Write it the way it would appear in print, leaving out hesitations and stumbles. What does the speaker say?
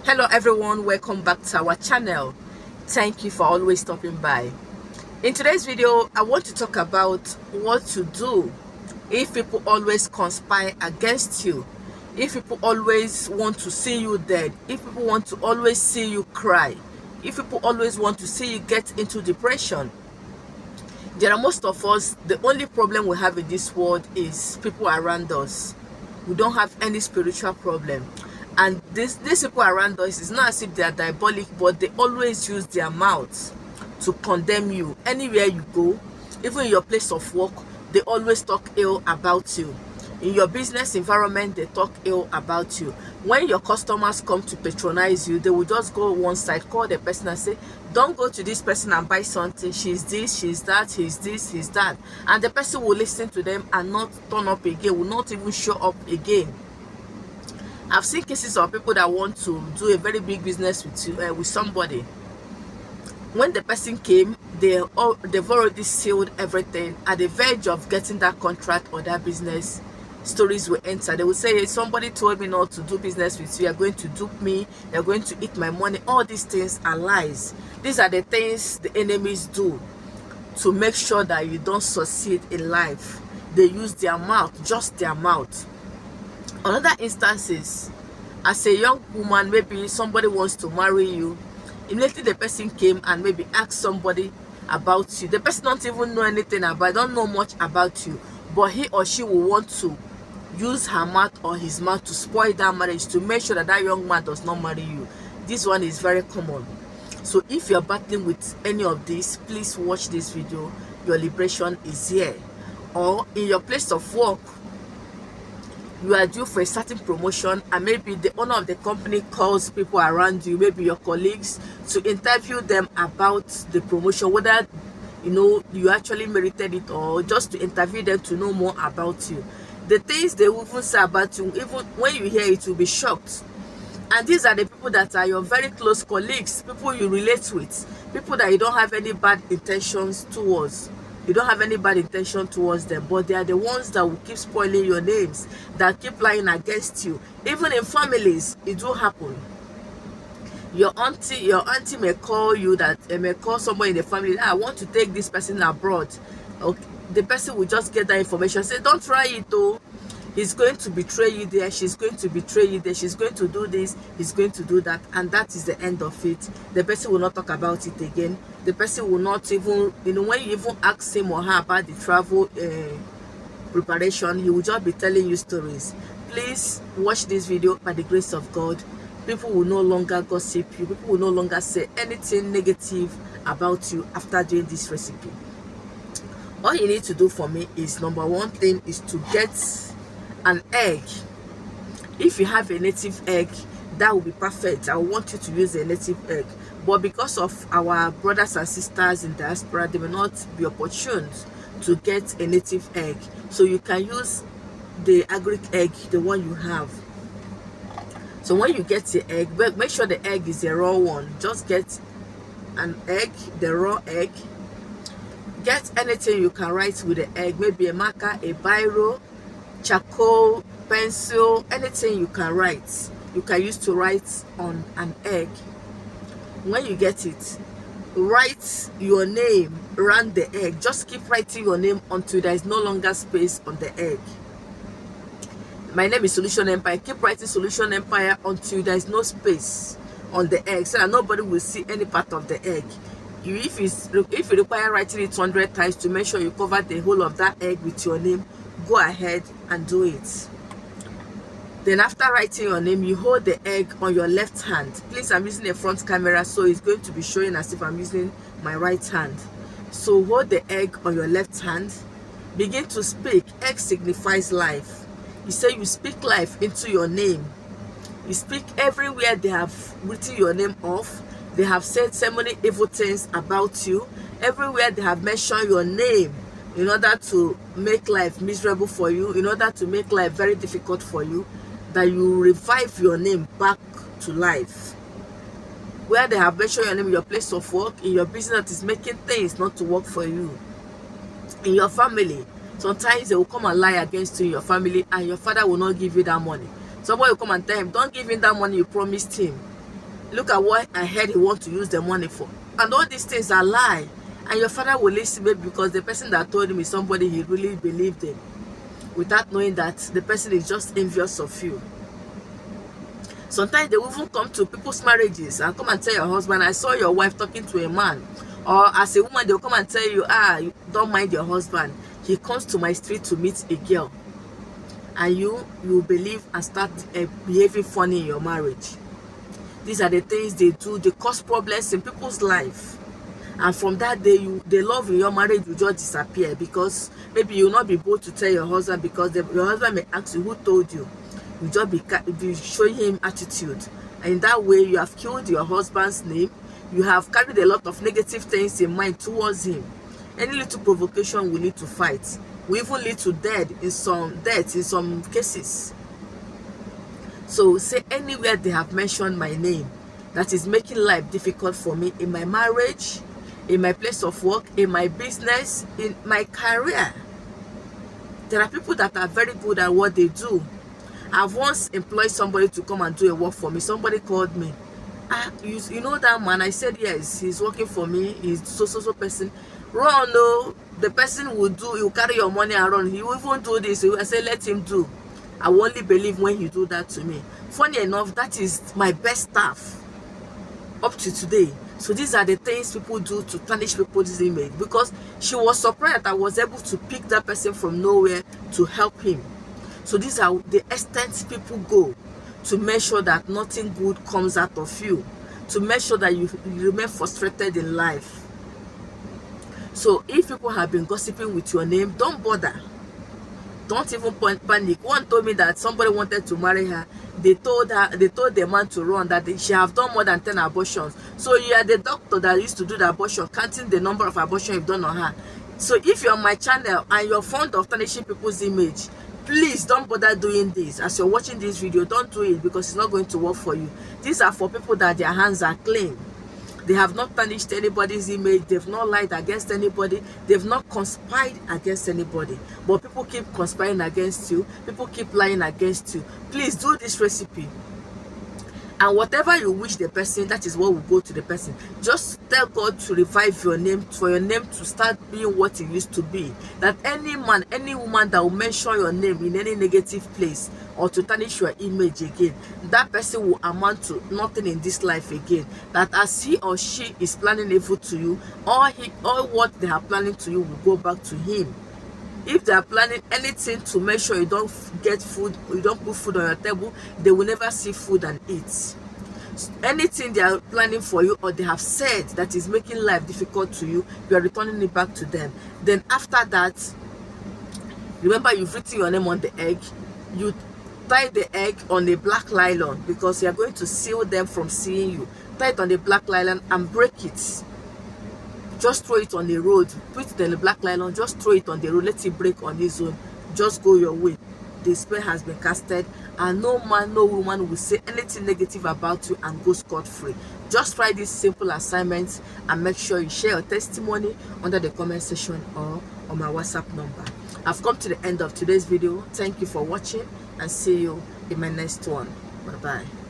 Hello everyone, welcome back to our channel. Thank you for always stopping by. In today's video, I want to talk about what to do if people always conspire against you, if people always want to see you dead, if people want to always see you cry, if people always want to see you get into depression. There are most of us, the only problem we have in this world is people around us. We don't have any spiritual problem. And these people around us, it's not as if they are diabolic, but they always use their mouths to condemn you. Anywhere you go, even in your place of work, they always talk ill about you. In your business environment, they talk ill about you. When your customers come to patronize you, they will just go one side, call the person and say, don't go to this person and buy something. She's this, she's that, he's this, he's that. And the person will listen to them and not turn up again, will not even show up again. I've seen cases of people that want to do a very big business with somebody. When the person came, they've already sealed everything. At the verge of getting that contract or that business, stories will enter. They will say, somebody told me not to do business with you, you're going to dupe me, you're going to eat my money. All these things are lies. These are the things the enemies do to make sure that you don't succeed in life. They use their mouth, just their mouth. Another instances, as a young woman, maybe somebody wants to marry you. Immediately the person came and maybe asked somebody about you. The person don't even know anything about, don't know much about you, but he or she will want to use her mouth or his mouth to spoil that marriage, to make sure that that young man does not marry you. This one is very common. So if you're battling with any of this, please watch this video. Your liberation is here. Or in your place of work, you are due for a certain promotion, and maybe the owner of the company calls people around you, maybe your colleagues, to interview them about the promotion, whether you actually merited it, or just to interview them to know more about you. The things they will even say about you, even when you hear it, you'll be shocked. And these are the people that are your very close colleagues, people you relate with, people that you don't have any bad intentions towards. You don't have any bad intention towards them, but they are the ones that will keep spoiling your names, that keep lying against you. Even in families, it will happen. Your auntie may call you, may call somebody in the family, I want to take this person abroad. Okay, the person will just get that information, say, don't try it though. He's going to betray you there, she's going to betray you there, she's going to do this, he's going to do that, and that is the end of it. The person will not talk about it again. The person will not even, when you even ask him or her about the travel preparation, he will just be telling you stories. Please watch this video. By the grace of God, people will no longer gossip you, people will no longer say anything negative about you after doing this recipe. All you need to do for me is, number one thing is to get an egg. If you have a native egg, that will be perfect. I want you to use a native egg, but because of our brothers and sisters in diaspora, they may not be opportune to get a native egg, so you can use the agric egg, the one you have. So when you get the egg, make sure the egg is a raw one. Just get an egg, the raw egg. Get anything you can write with the egg, maybe a marker, a biro, charcoal, pencil, anything you can write, you can use to write on an egg. When you get it, write your name around the egg. Just keep writing your name until there is no longer space on the egg. My name is Solution Empire. Keep writing Solution Empire until there is no space on the egg, so that nobody will see any part of the egg. If you require writing it 100 times to make sure you cover the whole of that egg with your name, go ahead and do it. Then after writing your name, you hold the egg on your left hand. Please, I'm using a front camera, so it's going to be showing as if I'm using my right hand. So hold the egg on your left hand. Begin to speak. Egg signifies life. You say you speak life into your name. You speak everywhere they have written your name off. They have said so many evil things about you. Everywhere they have mentioned your name in order to make life miserable for you, in order to make life very difficult for you, that you revive your name back to life. Where they have mentioned your name in your place of work, in your business that is making things not to work for you, in your family, sometimes they will come and lie against you in your family, and your father will not give you that money. Somebody will come and tell him, don't give him that money you promised him. Look at what I heard he want to use the money for. And all these things are lie. And your father will listen, maybe because the person that told him is somebody he really believed in, without knowing that the person is just envious of you. Sometimes they will even come to people's marriages and come and tell your husband, I saw your wife talking to a man. Or as a woman, they'll come and tell you, you don't mind your husband. He comes to my street to meet a girl. And you believe and start behaving funny in your marriage. These are the things they do. They cause problems in people's life. And from that day, the love in your marriage will just disappear, because maybe you'll not be bold to tell your husband, because your husband may ask you, who told you? You just be showing him attitude, and in that way you have killed your husband's name. You have carried a lot of negative things in mind towards him. Any little provocation will lead to fight, will even lead to death in some cases. So say anywhere they have mentioned my name that is making life difficult for me, in my marriage, in my place of work, in my business, in my career. There are people that are very good at what they do. I've once employed somebody to come and do a work for me. Somebody called me. You know that man? I said, yes, he's working for me. He's so person. Run, no. The person will do, he will carry your money and run. He will even do this. I said, let him do. I will only believe when he do that to me. Funny enough, that is my best staff up to today. So these are the things people do to tarnish people's image, because she was surprised that I was able to pick that person from nowhere to help him. So these are the extent people go to make sure that nothing good comes out of you, to make sure that you remain frustrated in life. So if people have been gossiping with your name, don't bother. Don't even panic. One told me that somebody wanted to marry her. They told the man to run, that she have done more than 10 abortions. So you are the doctor that used to do the abortion, counting the number of abortions you've done on her. So if you're on my channel and you're fond of tarnishing people's image, please don't bother doing this. As you're watching this video, don't do it, because it's not going to work for you. These are for people that their hands are clean. They have not tarnished anybody's image. They've not lied against anybody. They've not conspired against anybody. But people keep conspiring against you. People keep lying against you. Please do this recipe. And whatever you wish the person, that is what will go to the person. Just tell God to revive your name, for your name to start being what it used to be. That any man, any woman that will mention your name in any negative place or to tarnish your image again, that person will amount to nothing in this life again. That as he or she is planning evil to you, all what they are planning to you will go back to him. If they are planning anything to make sure you don't get food, you don't put food on your table, they will never see food and eat. Anything they are planning for you, or they have said that is making life difficult to you, you are returning it back to them. Then after that, remember, you've written your name on the egg. You tie the egg on a black nylon, because you are going to seal them from seeing you. Tie it on the black nylon and break it. Just throw it on the road. Put it in the black nylon, just throw it on the road. Let it break on its own. Just go your way. The spell has been casted, and no man, no woman will say anything negative about you and go scot-free. Just try this simple assignment, and make sure you share your testimony under the comment section or on my WhatsApp number. I've come to the end of today's video. Thank you for watching, and see you in my next one. Bye bye.